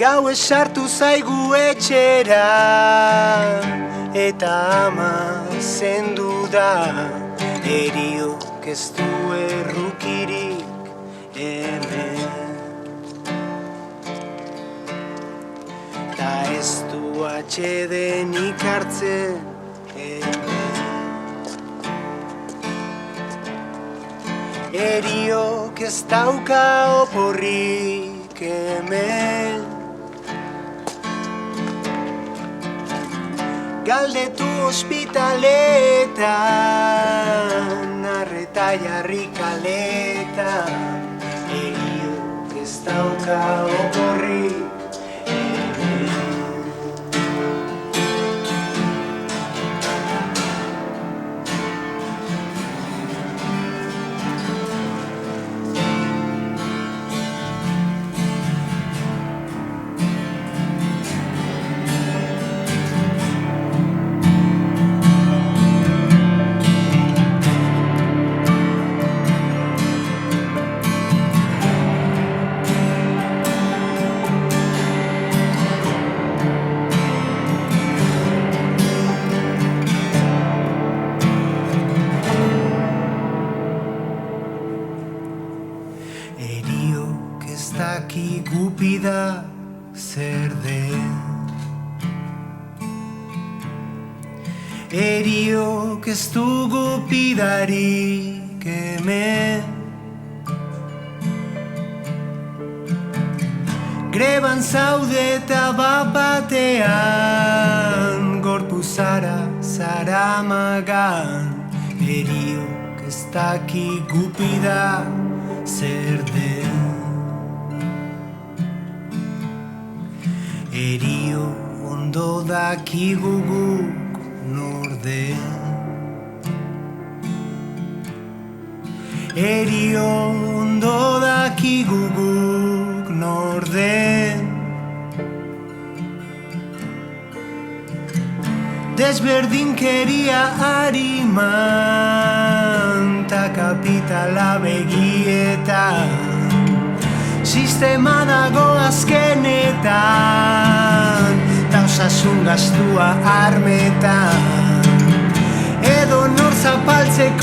Gau esartu zaigu etxera, eta ama zendu da, eriok ez du errukirik hemen. Ta ez du atxedenik hartzen hemen. Eriok ez dauka oporrik hemen. Galdetu ospitaletan, arreta jarri kaletan, eriok ez dauka oporrik hemen. Eriok ez daki gupida zer den. Eriok ez du gupidarik hemen. Greban zaude eta bat-batean gorpuzara zaramagan. Eriok ez daki gupida zer den. Erio ondo dakigu guk nor den. Erio ondo dakigu guk nor den. Desberdinkeria hariman ta kapitala begietan. Sistema dago azkenetan, ta osasun gastua armetan. Edo nor zapaltzeko